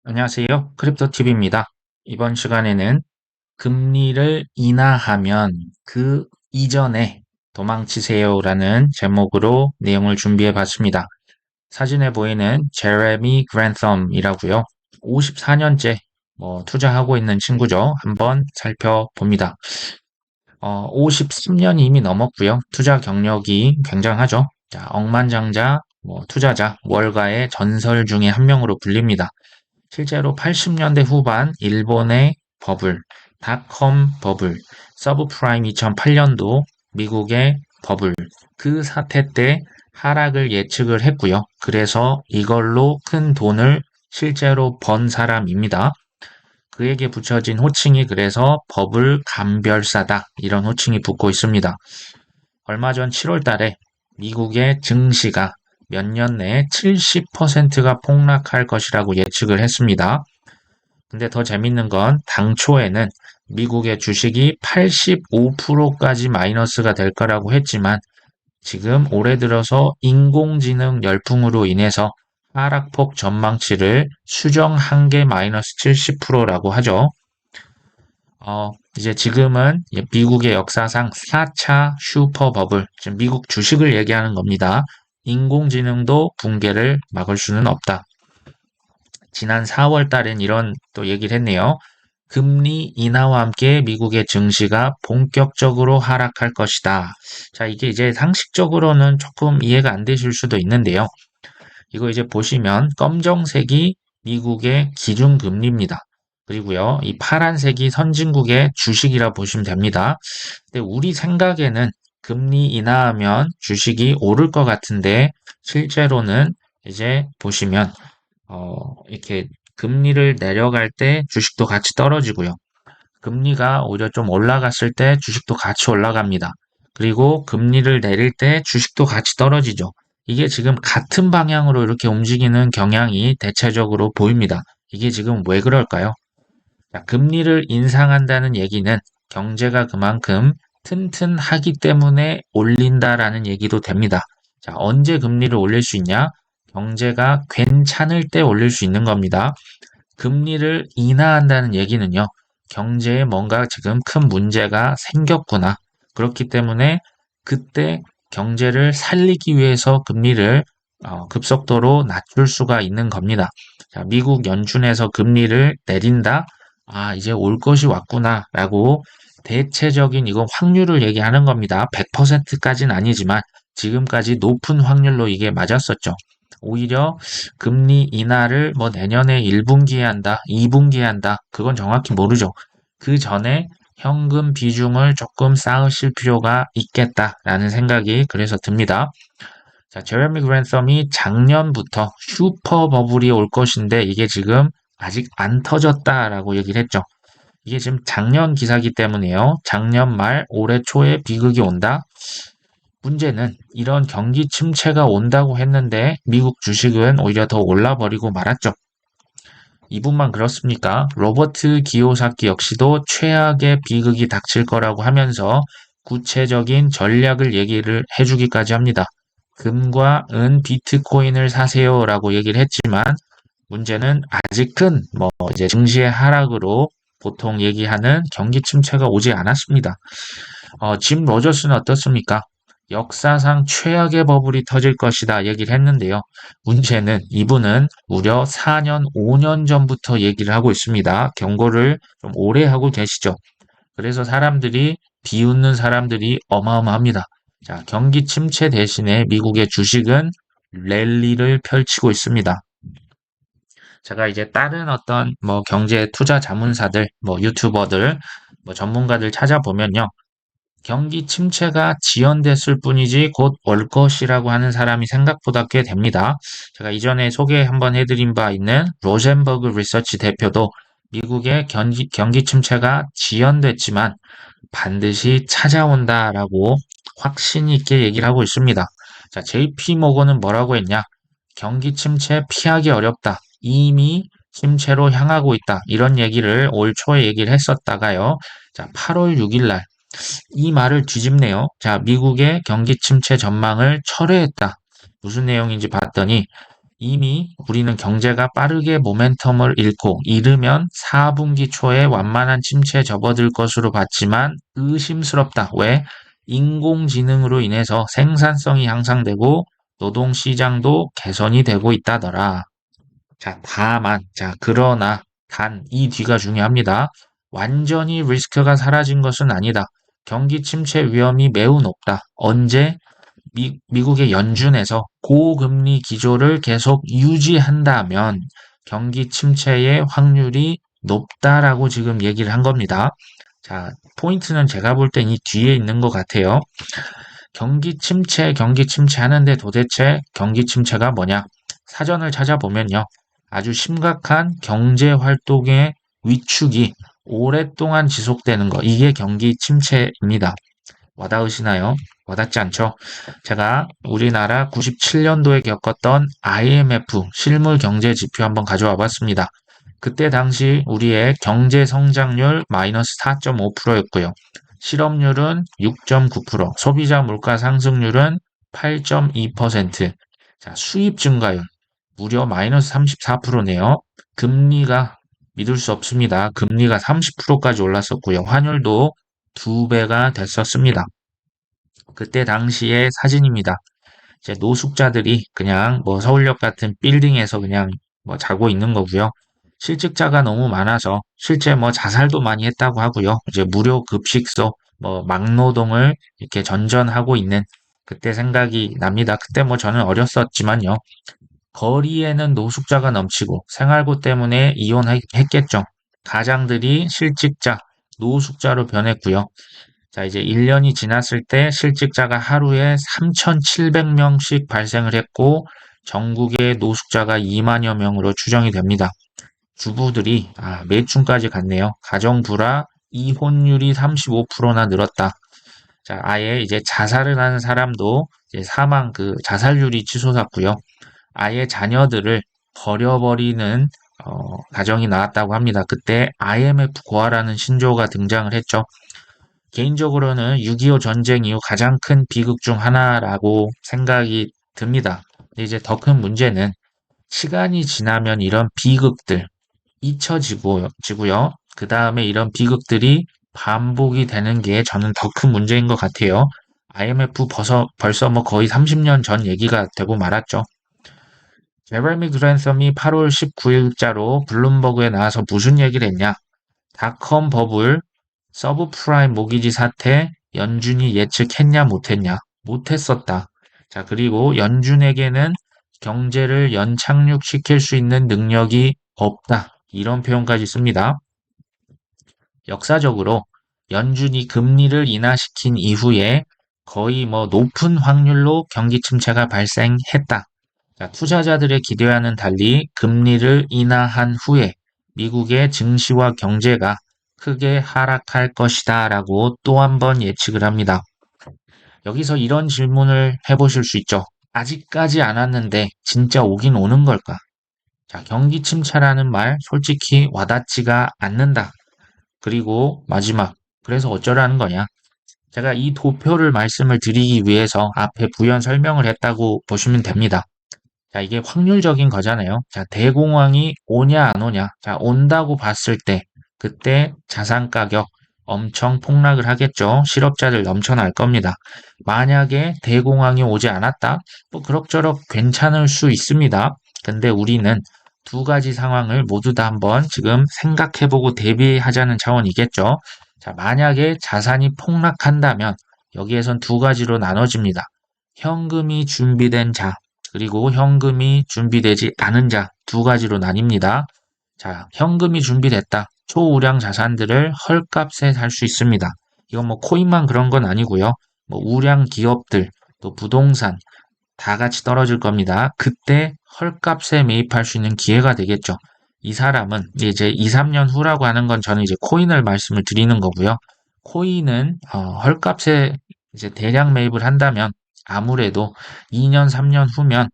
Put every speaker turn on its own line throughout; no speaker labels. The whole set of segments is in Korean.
안녕하세요. 크립토TV입니다. 이번 시간에는 금리를 인하하면 그 이전에 도망치세요라는 제목으로 내용을 준비해 봤습니다. 사진에 보이는 제레미 그랜썸이라고요. 54년째 투자하고 있는 친구죠. 한번 살펴봅니다. 53년이 이미 넘었고요. 투자 경력이 굉장하죠. 자, 억만장자 투자자 월가의 전설 중에 한 명으로 불립니다. 실제로 80년대 후반 일본의 버블, 닷컴 버블, 서브프라임 2008년도 미국의 버블, 그 사태 때 하락을 예측을 했고요. 그래서 이걸로 큰 돈을 실제로 번 사람입니다. 그에게 붙여진 호칭이 그래서 버블 감별사다 이런 호칭이 붙고 있습니다. 얼마 전 7월 달에 미국의 증시가 몇 년 내에 70%가 폭락할 것이라고 예측을 했습니다. 근데 더 재밌는 건 당초에는 미국의 주식이 85%까지 마이너스가 될 거라고 했지만 지금 올해 들어서 인공지능 열풍으로 인해서 하락폭 전망치를 수정한 게 마이너스 70%라고 하죠. 이제 지금은 미국의 역사상 4차 슈퍼버블, 지금 미국 주식을 얘기하는 겁니다. 인공지능도 붕괴를 막을 수는 없다. 지난 4월 달엔 이런 또 얘기를 했네요. 금리 인하와 함께 미국의 증시가 본격적으로 하락할 것이다. 자, 이게 이제 상식적으로는 조금 이해가 안 되실 수도 있는데요. 이거 이제 보시면 검정색이 미국의 기준금리입니다. 그리고요, 이 파란색이 선진국의 주식이라 보시면 됩니다. 근데 우리 생각에는 금리 인하하면 주식이 오를 것 같은데 실제로는 이제 보시면 이렇게 금리를 내려갈 때 주식도 같이 떨어지고요. 금리가 오히려 좀 올라갔을 때 주식도 같이 올라갑니다. 그리고 금리를 내릴 때 주식도 같이 떨어지죠. 이게 지금 같은 방향으로 이렇게 움직이는 경향이 대체적으로 보입니다. 이게 지금 왜 그럴까요? 자, 금리를 인상한다는 얘기는 경제가 그만큼 튼튼하기 때문에 올린다라는 얘기도 됩니다. 자, 언제 금리를 올릴 수 있냐? 경제가 괜찮을 때 올릴 수 있는 겁니다. 금리를 인하한다는 얘기는요, 경제에 뭔가 지금 큰 문제가 생겼구나. 그렇기 때문에 그때 경제를 살리기 위해서 금리를 급속도로 낮출 수가 있는 겁니다. 자, 미국 연준에서 금리를 내린다? 아, 이제 올 것이 왔구나라고 대체적인 이건 확률을 얘기하는 겁니다. 100%까지는 아니지만 지금까지 높은 확률로 이게 맞았었죠. 오히려 금리 인하를 뭐 내년에 1분기에 한다, 2분기에 한다, 그건 정확히 모르죠. 그 전에 현금 비중을 조금 쌓으실 필요가 있겠다라는 생각이 그래서 듭니다. 자, 제레미 그랜썸이 작년부터 슈퍼 버블이 올 것인데 이게 지금 아직 안 터졌다라고 얘기를 했죠. 이게 지금 작년 기사기 때문에요. 작년 말 올해 초에 비극이 온다. 문제는 이런 경기 침체가 온다고 했는데 미국 주식은 오히려 더 올라버리고 말았죠. 이분만 그렇습니까? 로버트 기요사키 역시도 최악의 비극이 닥칠 거라고 하면서 구체적인 전략을 얘기를 해주기까지 합니다. 금과 은, 비트코인을 사세요라고 얘기를 했지만 문제는 아직은 이제 증시의 하락으로 보통 얘기하는 경기 침체가 오지 않았습니다. 짐 로저스는 어떻습니까? 역사상 최악의 버블이 터질 것이다 얘기를 했는데요. 문제는 이분은 무려 4년, 5년 전부터 얘기를 하고 있습니다. 경고를 좀 오래 하고 계시죠. 그래서 비웃는 사람들이 어마어마합니다. 자, 경기 침체 대신에 미국의 주식은 랠리를 펼치고 있습니다. 제가 이제 다른 어떤 경제 투자 자문사들, 유튜버들, 전문가들 찾아보면요. 경기 침체가 지연됐을 뿐이지 곧 올 것이라고 하는 사람이 생각보다 꽤 됩니다. 제가 이전에 소개 한번 해드린 바 있는 로젠버그 리서치 대표도 미국의 경기 침체가 지연됐지만 반드시 찾아온다라고 확신 있게 얘기를 하고 있습니다. 자, JP 모건은 뭐라고 했냐? 경기 침체 피하기 어렵다. 이미 침체로 향하고 있다. 이런 얘기를 올 초에 얘기를 했었다가요. 자, 8월 6일 날 이 말을 뒤집네요. 자, 미국의 경기 침체 전망을 철회했다. 무슨 내용인지 봤더니 이미 우리는 경제가 빠르게 모멘텀을 잃으면 4분기 초에 완만한 침체에 접어들 것으로 봤지만 의심스럽다. 왜? 인공지능으로 인해서 생산성이 향상되고 노동시장도 개선이 되고 있다더라. 자, 그러나, 이 뒤가 중요합니다. 완전히 리스크가 사라진 것은 아니다. 경기 침체 위험이 매우 높다. 언제? 미국의 연준에서 고금리 기조를 계속 유지한다면 경기 침체의 확률이 높다라고 지금 얘기를 한 겁니다. 자, 포인트는 제가 볼 땐 이 뒤에 있는 것 같아요. 경기 침체 하는데 도대체 경기 침체가 뭐냐? 사전을 찾아보면요. 아주 심각한 경제 활동의 위축이 오랫동안 지속되는 거. 이게 경기 침체입니다. 와닿으시나요? 와닿지 않죠? 제가 우리나라 97년도에 겪었던 IMF 실물 경제 지표 한번 가져와 봤습니다. 그때 당시 우리의 경제 성장률 마이너스 4.5%였고요. 실업률은 6.9%, 소비자 물가 상승률은 8.2%, 자, 수입 증가율 무려 마이너스 34%네요. 금리가 믿을 수 없습니다. 금리가 30%까지 올랐었고요. 환율도 2배가 됐었습니다. 그때 당시의 사진입니다. 이제 노숙자들이 그냥 뭐 서울역 같은 빌딩에서 그냥 뭐 자고 있는 거고요. 실직자가 너무 많아서 실제 뭐 자살도 많이 했다고 하고요. 이제 무료 급식소, 뭐 막노동을 이렇게 전전하고 있는 그때 생각이 납니다. 그때 뭐 저는 어렸었지만요. 거리에는 노숙자가 넘치고 생활고 때문에 이혼했겠죠. 가장들이 실직자, 노숙자로 변했고요. 자, 이제 1년이 지났을 때 실직자가 하루에 3,700명씩 발생을 했고 전국의 노숙자가 2만여 명으로 추정이 됩니다. 주부들이 매춘까지 갔네요. 가정불화 이혼율이 35%나 늘었다. 자, 아예 이제 자살을 하는 사람도 이제 자살률이 치솟았고요. 아예 자녀들을 버려버리는 가정이 나왔다고 합니다. 그때 IMF 고아라는 신조어가 등장을 했죠. 개인적으로는 6.25 전쟁 이후 가장 큰 비극 중 하나라고 생각이 듭니다. 근데 이제 더 큰 문제는 시간이 지나면 이런 비극들 잊혀지고요. 그 다음에 이런 비극들이 반복이 되는 게 저는 더 큰 문제인 것 같아요. IMF 벌써 뭐 거의 30년 전 얘기가 되고 말았죠. 제레미 그랜섬이 8월 19일자로 블룸버그에 나와서 무슨 얘기를 했냐? 닷컴 버블, 서브프라임 모기지 사태, 연준이 예측했냐 못했냐? 못했었다. 자, 그리고 연준에게는 경제를 연착륙시킬 수 있는 능력이 없다. 이런 표현까지 씁니다. 역사적으로 연준이 금리를 인하시킨 이후에 거의 뭐 높은 확률로 경기 침체가 발생했다. 자, 투자자들의 기대와는 달리 금리를 인하한 후에 미국의 증시와 경제가 크게 하락할 것이다 라고 또 한 번 예측을 합니다. 여기서 이런 질문을 해보실 수 있죠. 아직까지 안 왔는데 진짜 오긴 오는 걸까? 자, 경기 침체라는 말 솔직히 와닿지가 않는다. 그리고 마지막, 그래서 어쩌라는 거냐? 제가 이 도표를 말씀을 드리기 위해서 앞에 부연 설명을 했다고 보시면 됩니다. 자, 이게 확률적인 거잖아요. 자, 대공황이 오냐 안 오냐. 자, 온다고 봤을 때 그때 자산 가격 엄청 폭락을 하겠죠. 실업자들 넘쳐날 겁니다. 만약에 대공황이 오지 않았다? 뭐 그럭저럭 괜찮을 수 있습니다. 근데 우리는 두 가지 상황을 모두 다 한번 지금 생각해보고 대비하자는 차원이겠죠. 자, 만약에 자산이 폭락한다면 여기에선 두 가지로 나눠집니다. 현금이 준비된 자, 그리고 현금이 준비되지 않은 자 두 가지로 나뉩니다. 자, 현금이 준비됐다. 초우량 자산들을 헐값에 살 수 있습니다. 이건 뭐 코인만 그런 건 아니고요. 뭐 우량 기업들, 또 부동산 다 같이 떨어질 겁니다. 그때 헐값에 매입할 수 있는 기회가 되겠죠. 이 사람은 이제 2, 3년 후라고 하는 건 저는 이제 코인을 말씀을 드리는 거고요. 코인은 헐값에 이제 대량 매입을 한다면 아무래도 2년, 3년 후면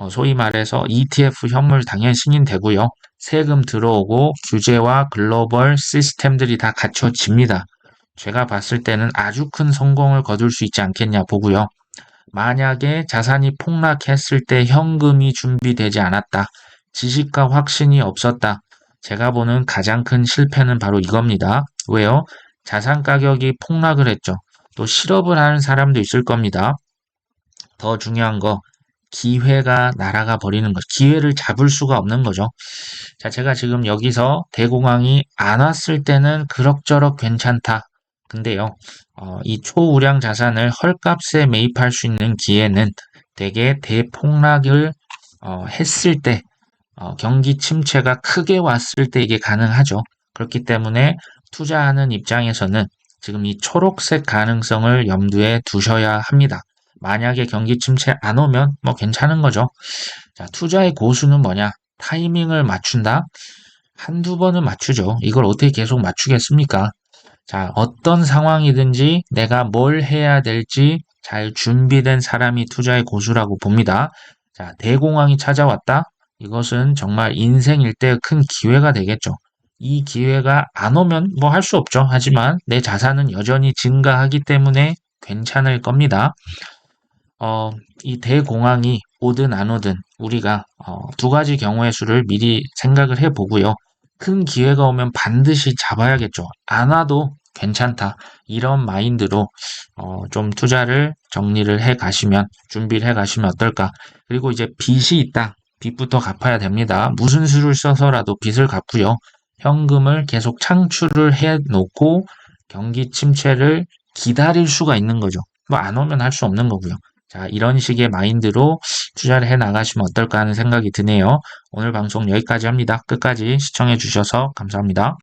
소위 말해서 ETF 현물 당연히 승인되고요. 세금 들어오고 규제와 글로벌 시스템들이 다 갖춰집니다. 제가 봤을 때는 아주 큰 성공을 거둘 수 있지 않겠냐 보고요. 만약에 자산이 폭락했을 때 현금이 준비되지 않았다. 지식과 확신이 없었다. 제가 보는 가장 큰 실패는 바로 이겁니다. 왜요? 자산 가격이 폭락을 했죠. 또 실업을 하는 사람도 있을 겁니다. 더 중요한 거, 기회가 날아가 버리는 것. 기회를 잡을 수가 없는 거죠. 자, 제가 지금 여기서 대공황이 안 왔을 때는 그럭저럭 괜찮다. 근데요, 이 초우량 자산을 헐값에 매입할 수 있는 기회는 대개 대폭락을 했을 때, 경기 침체가 크게 왔을 때 이게 가능하죠. 그렇기 때문에 투자하는 입장에서는 지금 이 초록색 가능성을 염두에 두셔야 합니다. 만약에 경기 침체 안 오면 뭐 괜찮은 거죠. 자, 투자의 고수는 뭐냐? 타이밍을 맞춘다? 한두 번은 맞추죠. 이걸 어떻게 계속 맞추겠습니까? 자, 어떤 상황이든지 내가 뭘 해야 될지 잘 준비된 사람이 투자의 고수라고 봅니다. 자, 대공황이 찾아왔다? 이것은 정말 인생 일대의 큰 기회가 되겠죠. 이 기회가 안 오면 뭐 할 수 없죠. 하지만 내 자산은 여전히 증가하기 때문에 괜찮을 겁니다. 이 대공황이 오든 안 오든 우리가 두 가지 경우의 수를 미리 생각을 해보고요. 큰 기회가 오면 반드시 잡아야겠죠. 안 와도 괜찮다. 이런 마인드로 좀 투자를 정리를 해 가시면, 준비를 해 가시면 어떨까. 그리고 이제 빚이 있다. 빚부터 갚아야 됩니다. 무슨 수를 써서라도 빚을 갚고요. 현금을 계속 창출을 해 놓고 경기 침체를 기다릴 수가 있는 거죠. 뭐 안 오면 할 수 없는 거고요. 자, 이런 식의 마인드로 투자를 해 나가시면 어떨까 하는 생각이 드네요. 오늘 방송 여기까지 합니다. 끝까지 시청해 주셔서 감사합니다.